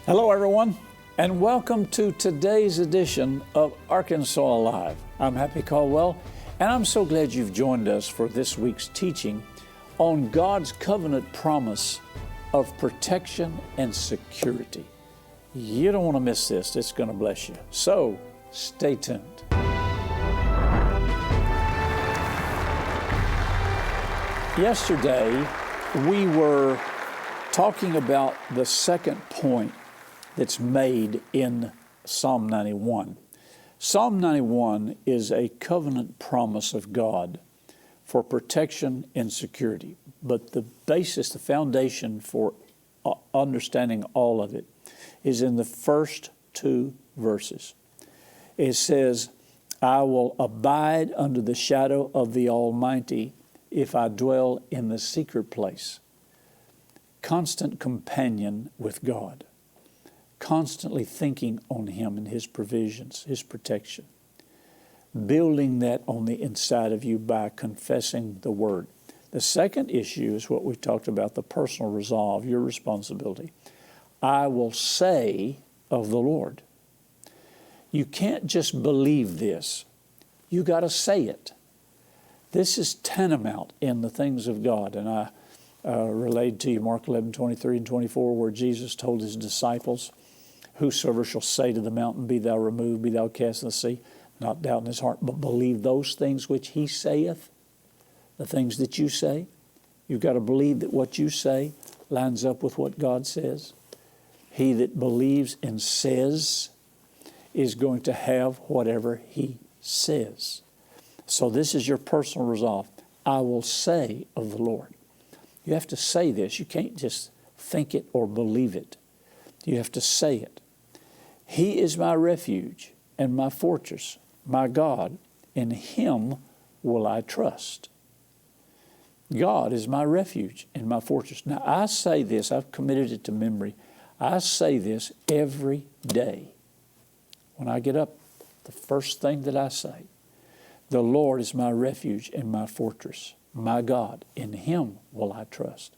Hello, everyone, and welcome to today's edition of Arkansas Alive. I'm Happy Caldwell, and I'm so glad you've joined us for this week's teaching on God's covenant promise of protection and security. You don't want to miss this. It's going to bless you. So, stay tuned. Yesterday, we were talking about the second point that's made in Psalm 91. Psalm 91 is a covenant promise of God for protection and security. But the basis, the foundation for understanding all of it is in the first two verses. It says, I will abide under the shadow of the Almighty if I dwell in the secret place. Constant companion with God. Constantly thinking on Him and His provisions, His protection. Building that on the inside of you by confessing the Word. The second issue is what we talked about, the personal resolve, your responsibility. I will say of the Lord. You can't just believe this. You got to say it. This is tantamount in the things of God. And I relayed to you Mark 11:23 and 24, where Jesus told His disciples, whosoever shall say to the mountain, be thou removed, be thou cast in the sea, not doubt in his heart, but believe those things which He saith, the things that you say. You've got to believe that what you say lines up with what God says. He that believes and says is going to have whatever He says. So this is your personal resolve. I will say of the Lord. You have to say this. You can't just think it or believe it. You have to say it. He is my refuge and my fortress, my God. In Him will I trust. God is my refuge and my fortress. Now, I say this. I've committed it to memory. I say this every day. When I get up, the first thing that I say, the Lord is my refuge and my fortress, my God. In Him will I trust.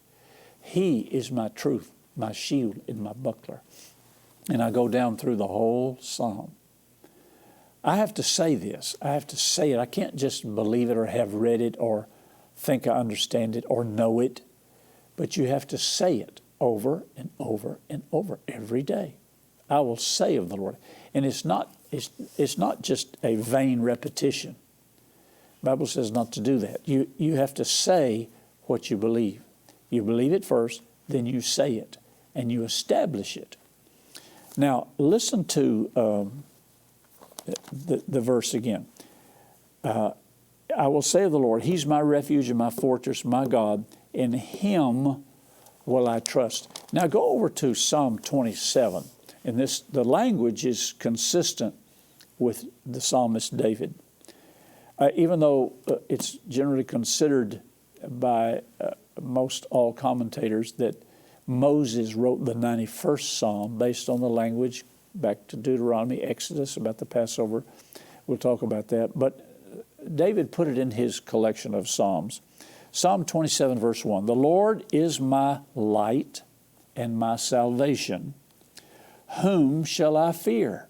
He is my truth, my shield and my buckler. And I go down through the whole psalm. I have to say this. I have to say it. I can't just believe it or have read it or think I understand it or know it. But you have to say it over and over and over every day. I will say of the Lord. And it's not just a vain repetition. The Bible says not to do that. You have to say what you believe. You believe it first, then you say it, and you establish it. Now, listen to the verse again. I will say of the Lord, He's my refuge and my fortress, my God. In Him will I trust. Now, go over to Psalm 27. And the language is consistent with the psalmist David. Even though it's generally considered by most all commentators that Moses wrote the 91st Psalm based on the language back to Deuteronomy, Exodus, about the Passover. We'll talk about that. But David put it in his collection of Psalms. Psalm 27, verse 1, the Lord is my light and my salvation. Whom shall I fear?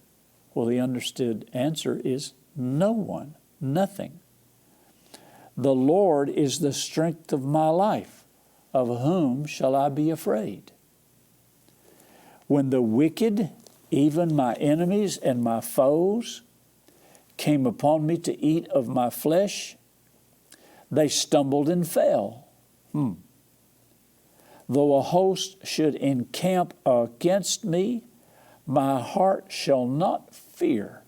Well, the understood answer is no one, nothing. The Lord is the strength of my life. Of whom shall I be afraid? When the wicked, even my enemies and my foes, came upon me to eat of my flesh, they stumbled and fell. Though a host should encamp against me, my heart shall not fear.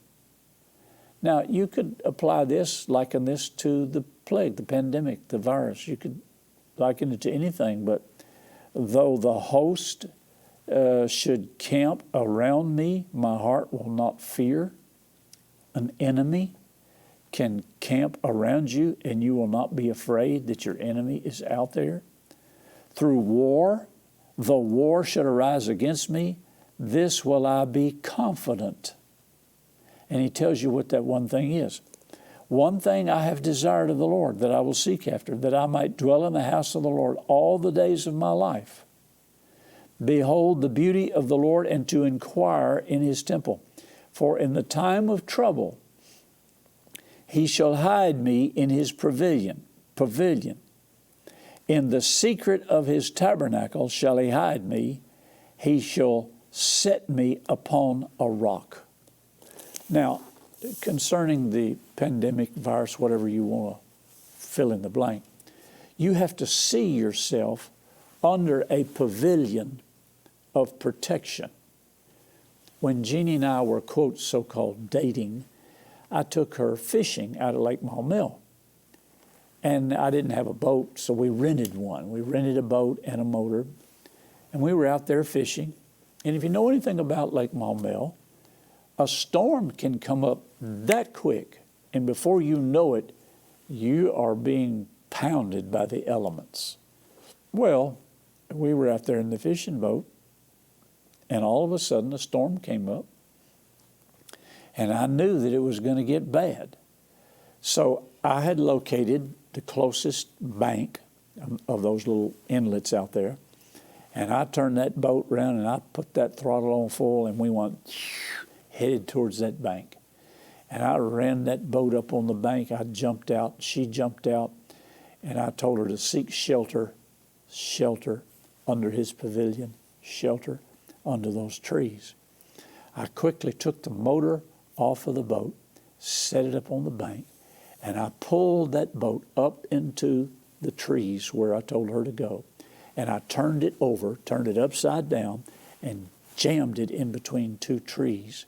Now, you could apply this, liken this to the plague, the pandemic, the virus. You could liken it to anything, but though the host should camp around me, my heart will not fear. An enemy can camp around you and you will not be afraid that your enemy is out there. Through war, though war should arise against me, this will I be confident. And he tells you what that one thing is. One thing I have desired of the Lord, that I will seek after, that I might dwell in the house of the Lord all the days of my life, behold the beauty of the Lord, and to inquire in his temple. For in the time of trouble he shall hide me in his pavilion. In the secret of his tabernacle shall he hide me. He shall set me upon a rock. Now, concerning the pandemic, virus, whatever you want to fill in the blank, you have to see yourself under a pavilion of protection. When Jeannie and I were, quote, so-called dating, I took her fishing out of Lake Maumelle. And I didn't have a boat, so we rented one. We rented a boat and a motor, and we were out there fishing. And if you know anything about Lake Maumelle, a storm can come up that quick, and before you know it, you are being pounded by the elements. Well, we were out there in the fishing boat, and all of a sudden a storm came up, and I knew that it was going to get bad. So I had located the closest bank of those little inlets out there, and I turned that boat around and I put that throttle on full, and we went headed towards that bank. And I ran that boat up on the bank. I jumped out, she jumped out, and I told her to seek shelter under his pavilion, shelter under those trees. I quickly took the motor off of the boat, set it up on the bank, and I pulled that boat up into the trees where I told her to go. And I turned it over, turned it upside down, and jammed it in between two trees.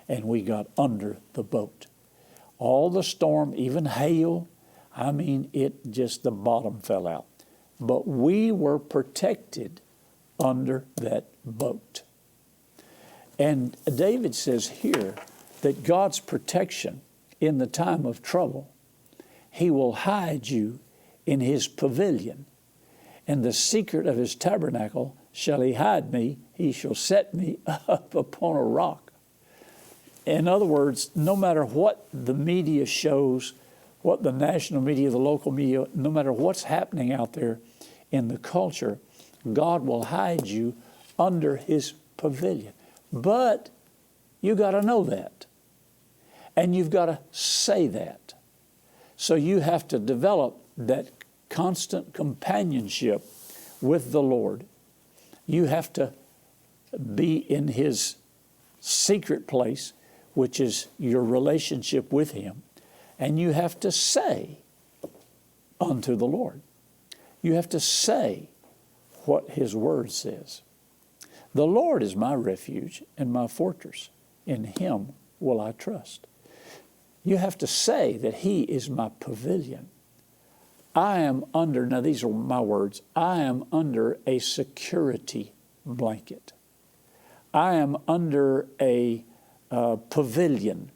And we got under the boat. All the storm, even hail, the bottom fell out. But we were protected under that boat. And David says here that God's protection in the time of trouble, he will hide you in his pavilion. In the secret of his tabernacle shall he hide me. He shall set me up upon a rock. In other words, no matter what the media shows, what the national media, the local media, no matter what's happening out there in the culture, God will hide you under his pavilion. But you got to know that. And you've got to say that. So you have to develop that constant companionship with the Lord. You have to be in his secret place, which is your relationship with him. And you have to say unto the Lord. You have to say what his word says. The Lord is my refuge and my fortress. In him will I trust. You have to say that he is my pavilion. I am under, now these are my words, I am under a security blanket. I am under a pavilion.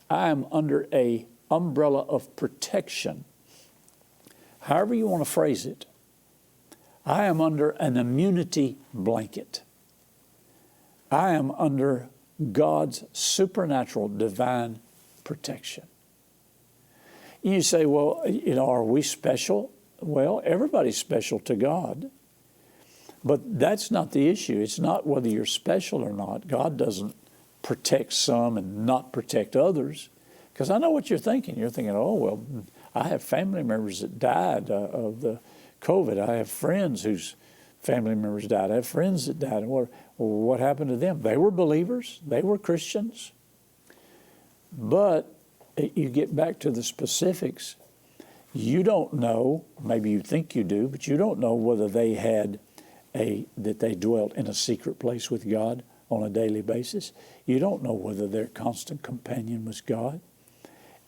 I am under a umbrella of protection. However you want to phrase it. I am under an immunity blanket. I am under God's supernatural divine protection. You say, well, are we special? Well, everybody's special to God. But that's not the issue. It's not whether you're special or not. God doesn't protect some and not protect others. Because I know what you're thinking. You're thinking, oh, well, I have family members that died of the COVID. I have friends whose family members died. I have friends that died. And what happened to them? They were believers. They were Christians. But you get back to the specifics. You don't know, maybe you think you do, but you don't know whether they had that they dwelt in a secret place with God on a daily basis. You don't know whether their constant companion was God.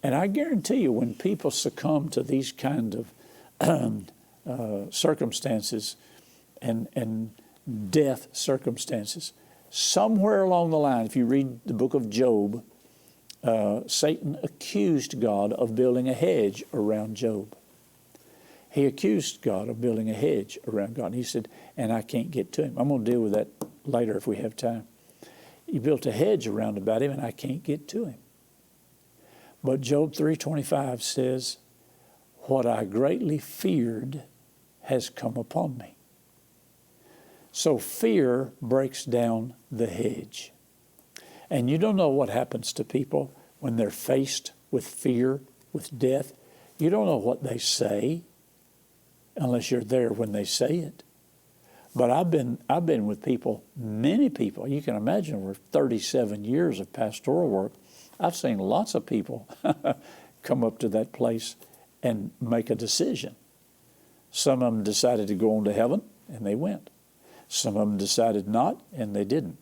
And I guarantee you, when people succumb to these kind of circumstances and death circumstances, somewhere along the line, if you read the book of Job, Satan accused God of building a hedge around Job. He accused God of building a hedge around God. And he said, and I can't get to him. I'm going to deal with that later if we have time. He built a hedge around about him, and I can't get to him. But Job 3:25 says, what I greatly feared has come upon me. So fear breaks down the hedge. And you don't know what happens to people when they're faced with fear, with death. You don't know what they say unless you're there when they say it. But I've been with people, many people. You can imagine over 37 years of pastoral work, I've seen lots of people come up to that place and make a decision. Some of them decided to go on to heaven, and they went. Some of them decided not, and they didn't.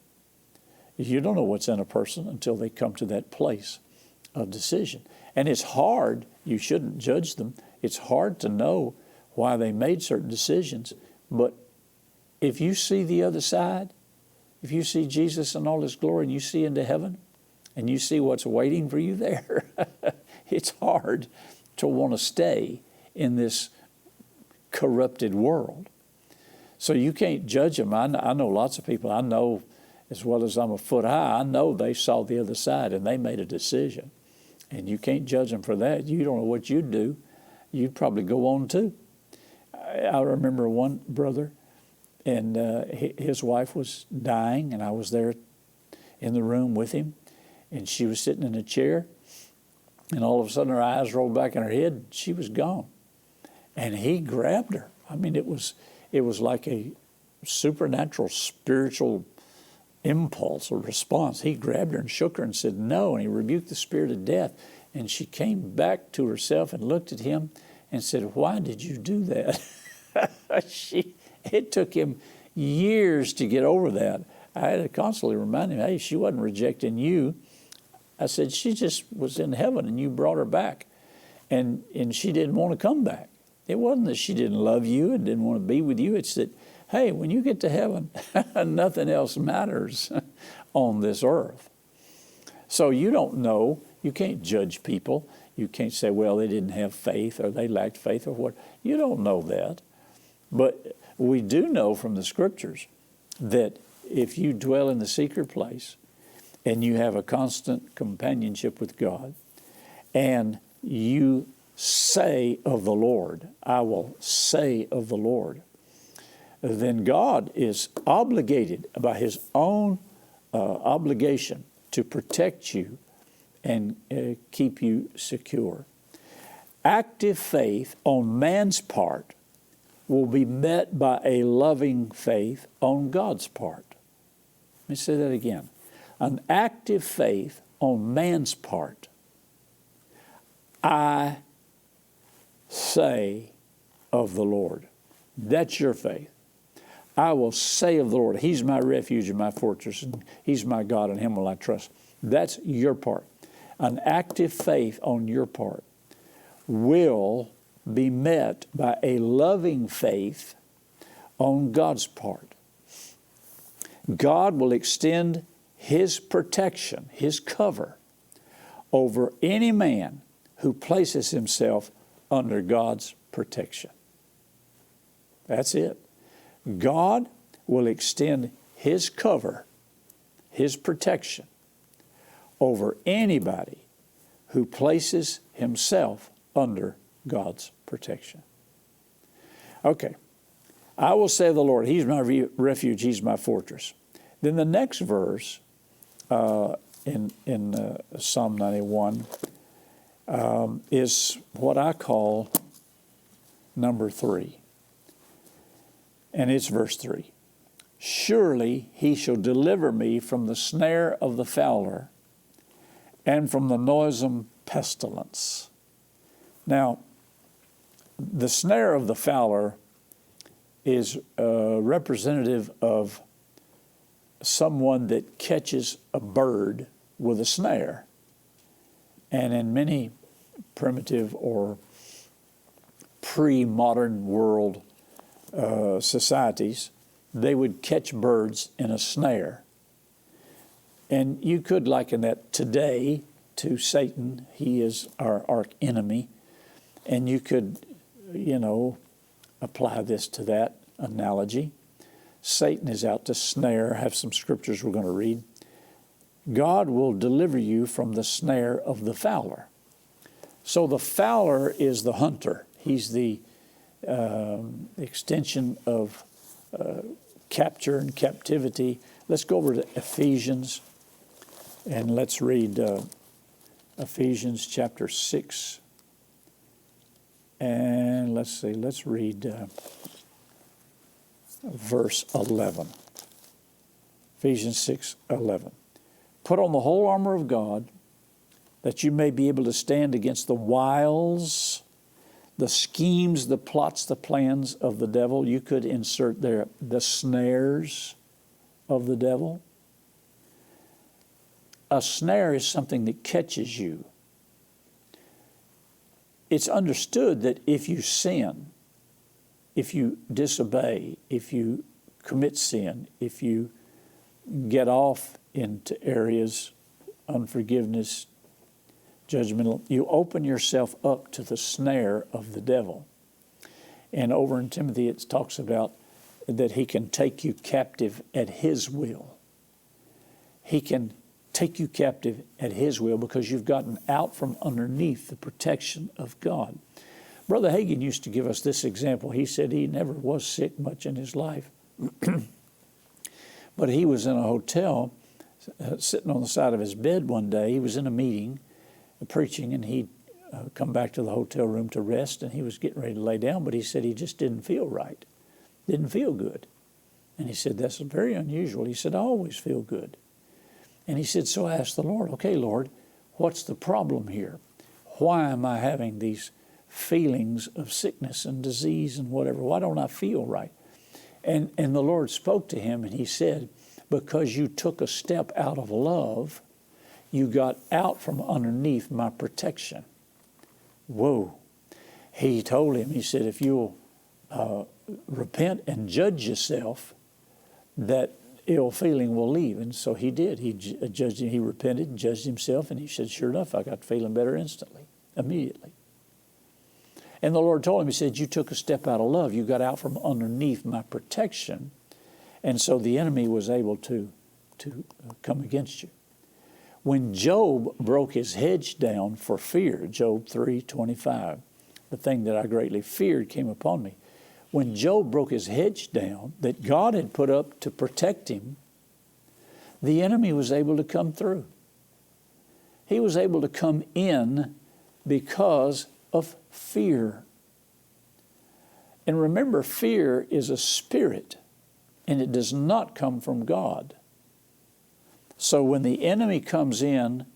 You don't know what's in a person until they come to that place of decision. And it's hard. You shouldn't judge them. It's hard to know why they made certain decisions. But if you see the other side, if you see Jesus in all His glory and you see into heaven and you see what's waiting for you there, it's hard to want to stay in this corrupted world. So you can't judge them. I know lots of people. I know as well as I'm a foot high, I know they saw the other side and they made a decision. And you can't judge them for that. You don't know what you'd do. You'd probably go on too. I remember one brother, and his wife was dying, and I was there in the room with him, and she was sitting in a chair, and all of a sudden her eyes rolled back in her head, and she was gone. And he grabbed her. I mean, it was like a supernatural, spiritual impulse or response. He grabbed her and shook her and said, no, and he rebuked the spirit of death. And she came back to herself and looked at him and said, why did you do that? It took him years to get over that. I had to constantly remind him, hey, she wasn't rejecting you. I said, she just was in heaven and you brought her back. And she didn't want to come back. It wasn't that she didn't love you and didn't want to be with you. It's that, hey, when you get to heaven, nothing else matters on this earth. So you don't know. You can't judge people. You can't say, well, they didn't have faith or they lacked faith or what. You don't know that. But we do know from the Scriptures that if you dwell in the secret place and you have a constant companionship with God and you say of the Lord, I will say of the Lord, then God is obligated by His own obligation to protect you and keep you secure. Active faith on man's part will be met by a loving faith on God's part. Let me say that again. An active faith on man's part. I say of the Lord. That's your faith. I will say of the Lord, He's my refuge and my fortress, and He's my God, and Him will I trust. That's your part. An active faith on your part will be met by a loving faith on God's part. God will extend His protection, His cover, over any man who places himself under God's protection. That's it. God will extend His cover, His protection, over anybody who places himself under God's protection. Okay. I will say of the Lord, He's my refuge, He's my fortress. Then the next verse in Psalm 91 is what I call number 3. And it's verse 3. Surely He shall deliver me from the snare of the Fowler and from the noisome pestilence. Now, the snare of the Fowler is representative of someone that catches a bird with a snare. And in many primitive or pre-modern world societies, they would catch birds in a snare. And you could liken that today to Satan. He is our arch enemy. And you could, apply this to that analogy. Satan is out to snare. I have some scriptures we're going to read. God will deliver you from the snare of the fowler. So the fowler is the hunter. He's the extension of capture and captivity. Let's go over to Ephesians, and let's read Ephesians chapter 6. And let's read verse 11. Ephesians 6:11. Put on the whole armor of God, that you may be able to stand against the wiles, the schemes, the plots, the plans of the devil. You could insert there the snares of the devil. A snare is something that catches you. It's understood that if you sin, if you disobey, if you commit sin, if you get off into areas, unforgiveness, judgmental, you open yourself up to the snare of the devil. And over in Timothy it talks about that he can take you captive at his will. He can take you captive at his will because you've gotten out from underneath the protection of God. Brother Hagin used to give us this example. He said he never was sick much in his life. But he was in a hotel sitting on the side of his bed one day. He was in a meeting preaching, and he'd come back to the hotel room to rest, and he was getting ready to lay down, but he said he just didn't feel right, didn't feel good. And he said, that's very unusual. He said, I always feel good. And he said, so I asked the Lord, okay, Lord, what's the problem here? Why am I having these feelings of sickness and disease and whatever? Why don't I feel right? And the Lord spoke to him, and he said, because you took a step out of love, you got out from underneath my protection. Whoa. He told him, he said, if you'll repent and judge yourself, that ill feeling will leave. And so he did. He repented and judged himself, and he said, sure enough, I got feeling better instantly, immediately. And the Lord told him, he said, you took a step out of love. You got out from underneath my protection. And so the enemy was able to come against you. When Job broke his hedge down for fear, Job 3:25, the thing that I greatly feared came upon me. When Job broke his hedge down that God had put up to protect him, the enemy was able to come through. He was able to come in because of fear. And remember, fear is a spirit, and it does not come from God. So when the enemy comes in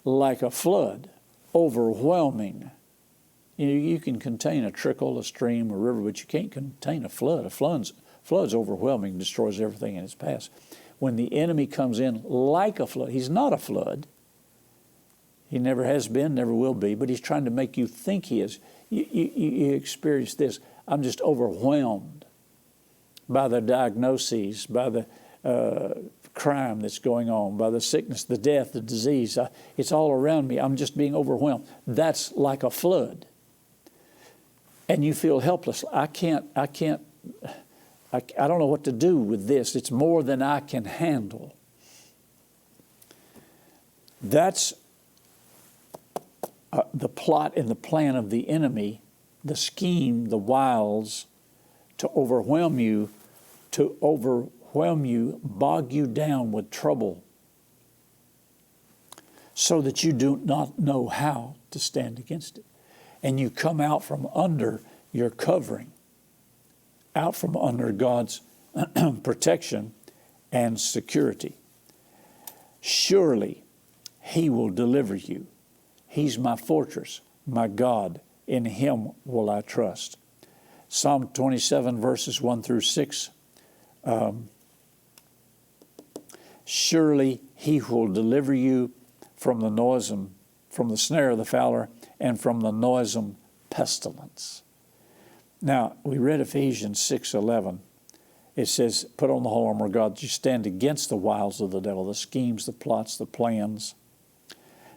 like a flood, overwhelming, you can contain a trickle, a stream, a river, but you can't contain a flood. A flood's overwhelming, destroys everything in its path. When the enemy comes in like a flood, he's not a flood. He never has been, never will be, but he's trying to make you think he is. You experience this. I'm just overwhelmed by the diagnoses, by the crime that's going on, by the sickness, the death, the disease. It's all around me. I'm just being overwhelmed. That's like a flood. And you feel helpless. I don't know what to do with this. It's more than I can handle. That's the plot and the plan of the enemy, the scheme, the wiles to overwhelm you, bog you down with trouble so that you do not know how to stand against it. And you come out from under your covering, out from under God's protection and security. Surely He will deliver you. He's my fortress, my God. In Him will I trust. Psalm 27, verses 1 through 6. Surely He will deliver you from the noisome, from the snare of the fowler, and from the noisome pestilence. Now, we read Ephesians 6:11. It says, put on the whole armor of God, that you stand against the wiles of the devil, the schemes, the plots, the plans.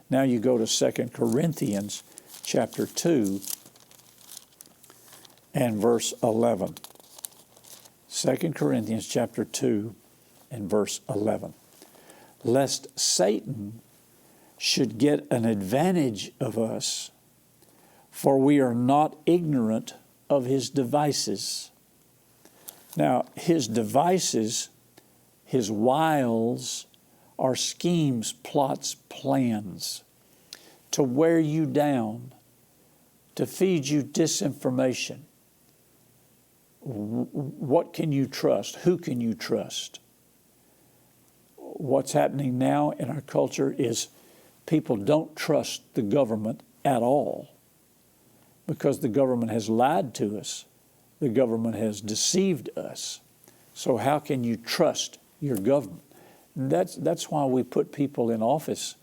Now you go to 2 Corinthians chapter 2 and verse 11. 2 Corinthians chapter 2 and verse 11. Lest Satan should get an advantage of us, for we are not ignorant of his devices. Now, his devices, his wiles, are schemes, plots, plans to wear you down, to feed you disinformation. What can you trust? Who can you trust? What's happening now in our culture is people don't trust the government at all because the government has lied to us. The government has deceived us. So how can you trust your government? And that's why we put people in office.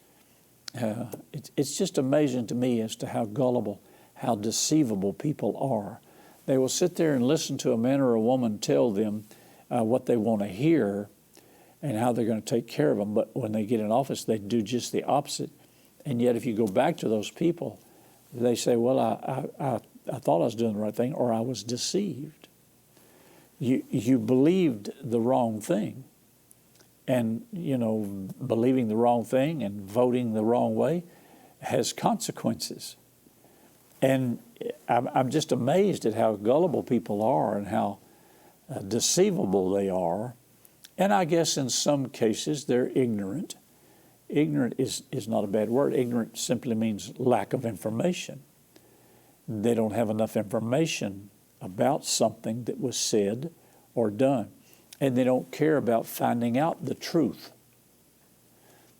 It's just amazing to me as to how gullible, how deceivable people are. They will sit there and listen to a man or a woman tell them what they want to hear and how they're going to take care of them. But when they get in office, they do just the opposite. And yet if you go back to those people, they say, well, I thought I was doing the right thing, or I was deceived. You believed the wrong thing. And, believing the wrong thing and voting the wrong way has consequences. And I'm just amazed at how gullible people are and how deceivable they are. And I guess in some cases they're ignorant. Ignorant is not a bad word. Ignorant simply means lack of information. They don't have enough information about something that was said or done. And they don't care about finding out the truth.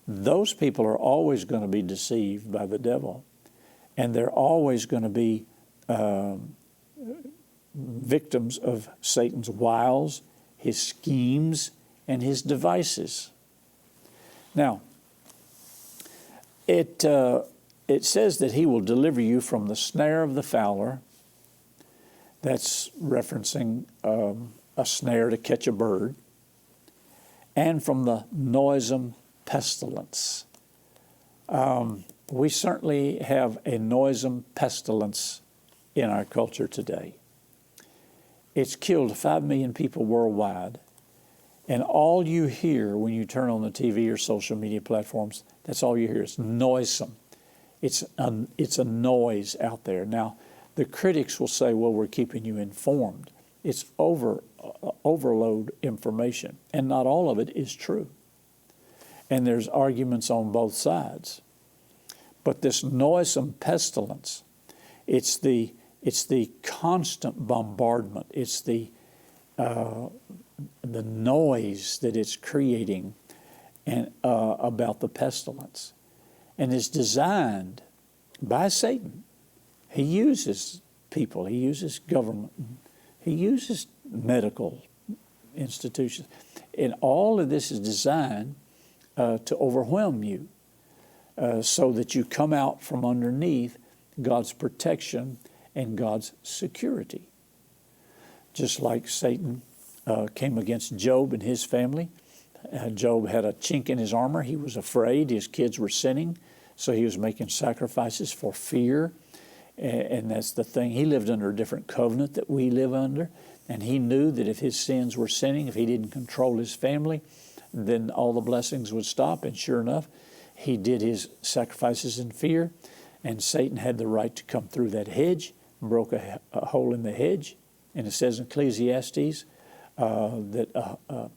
Those people are always going to be deceived by the devil. And they're always going to be victims of Satan's wiles, his schemes, and his devices. Now, it says that he will deliver you from the snare of the fowler. That's referencing a snare to catch a bird, and from the noisome pestilence. We certainly have a noisome pestilence in our culture today. It's killed 5 million people worldwide, and all you hear when you turn on the TV or social media platforms, that's all you hear is noisome. It's a noise out there. Now, the critics will say, well, we're keeping you informed. It's overload information, and not all of it is true. And there's arguments on both sides. But this noisome pestilence, it's the constant bombardment. It's the noise that it's creating and about the pestilence, and it's designed by Satan. He uses people. He uses government. He uses medical institutions. And all of this is designed to overwhelm you so that you come out from underneath God's protection and God's security. Just like Satan came against Job and his family. Job had a chink in his armor. He was afraid. His kids were sinning, so he was making sacrifices for fear. And that's the thing. He lived under a different covenant that we live under. And he knew that if his sins were sinning, if he didn't control his family, then all the blessings would stop. And sure enough, he did his sacrifices in fear. And Satan had the right to come through that hedge, broke a hole in the hedge. And it says in Ecclesiastes that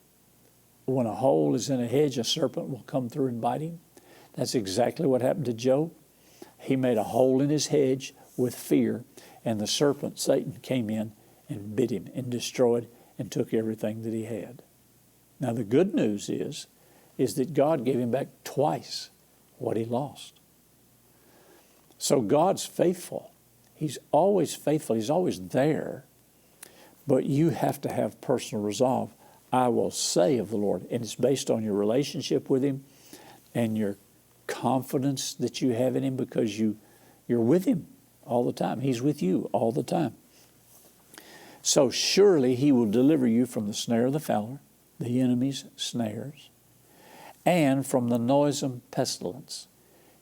when a hole is in a hedge, a serpent will come through and bite him. That's exactly what happened to Job. He made a hole in his hedge with fear, and the serpent, Satan, came in and bit him and destroyed and took everything that he had. Now the good news is that God gave him back twice what he lost. So God's faithful. He's always faithful. He's always there. But you have to have personal resolve. I will say of the Lord, and it's based on your relationship with him and your confidence that you have in him because you're with him all the time. He's with you all the time. So surely he will deliver you from the snare of the fowler, the enemy's snares, and from the noisome pestilence.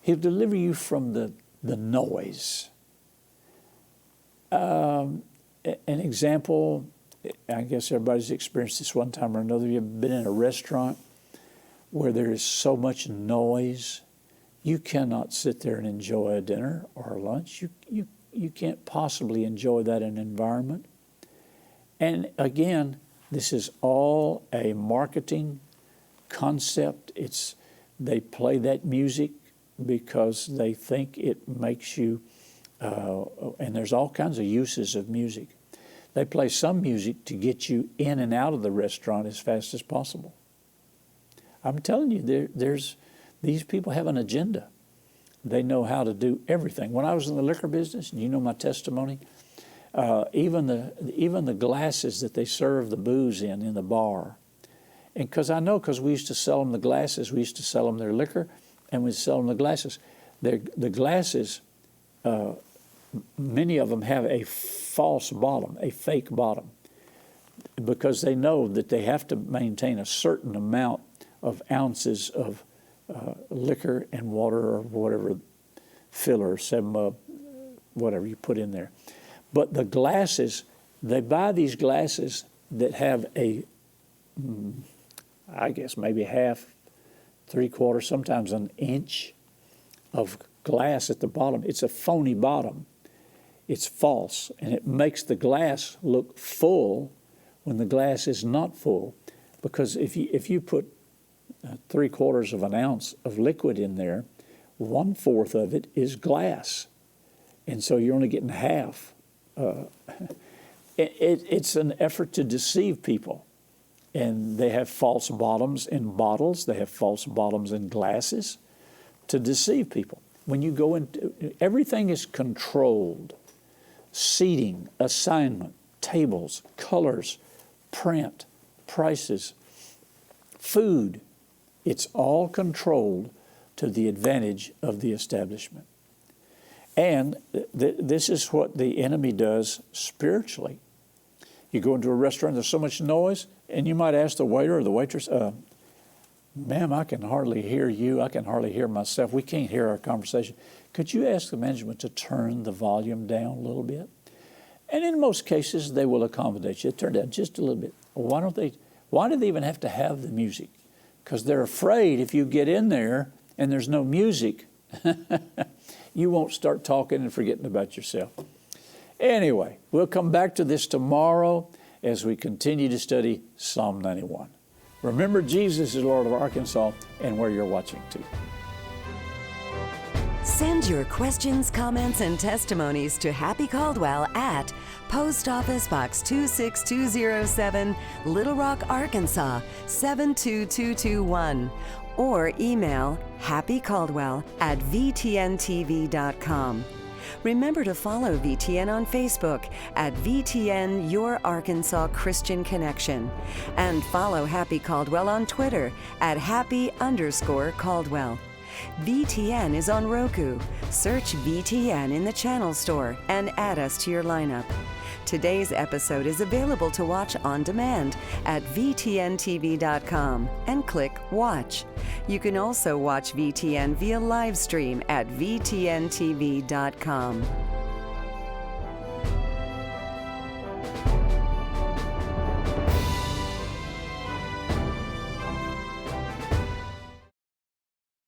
He'll deliver you from the noise. An example, I guess everybody's experienced this one time or another. You've been in a restaurant where there is so much noise, you cannot sit there and enjoy a dinner or a lunch. You can't possibly enjoy that in an environment. And again, This is all a marketing concept. They play that music because they think it makes you, and there's all kinds of uses of music. They play some music to get you in and out of the restaurant as fast as possible. I'm telling you, these people have an agenda. They know how to do everything. When I was in the liquor business, and you know my testimony, even the glasses that they serve the booze in the bar, and because we used to sell them the glasses, we used to sell them their liquor, and we'd sell them the glasses. The glasses, many of them have a false bottom, a fake bottom, because they know that they have to maintain a certain amount of ounces of liquor and water or whatever, filler, 7-Up, whatever you put in there. But the glasses, they buy these glasses that have I guess maybe half, 3/4, sometimes an inch of glass at the bottom. It's a phony bottom. It's false, and it makes the glass look full when the glass is not full. Because if you put 3/4 of an ounce of liquid in there, 1/4 of it is glass, and so you're only getting half. It's an effort to deceive people, and they have false bottoms in bottles. They have false bottoms in glasses to deceive people. When you go into, everything is controlled. Seating, assignment, tables, colors, print, prices, food. It's all controlled to the advantage of the establishment. And this is what the enemy does spiritually. You go into a restaurant, there's so much noise, and you might ask the waiter or the waitress, ma'am, I can hardly hear you. I can hardly hear myself. We can't hear our conversation. Could you ask the management to turn the volume down a little bit? And in most cases, they will accommodate you. Turn down just a little bit. Why do they even have to have the music? Because they're afraid if you get in there and there's no music, you won't start talking and forgetting about yourself. Anyway, we'll come back to this tomorrow as we continue to study Psalm 91. Remember, Jesus is Lord of Arkansas and where you're watching too. Send your questions, comments, and testimonies to Happy Caldwell at Post Office Box 26207, Little Rock, Arkansas 72221, or email happycaldwell@vtntv.com. Remember to follow VTN on Facebook at VTN Your Arkansas Christian Connection, and follow Happy Caldwell on Twitter at Happy_Caldwell. VTN is on Roku. Search VTN in the channel store and add us to your lineup. Today's episode is available to watch on demand at VTNTV.com and click Watch. You can also watch VTN via live stream at VTNTV.com.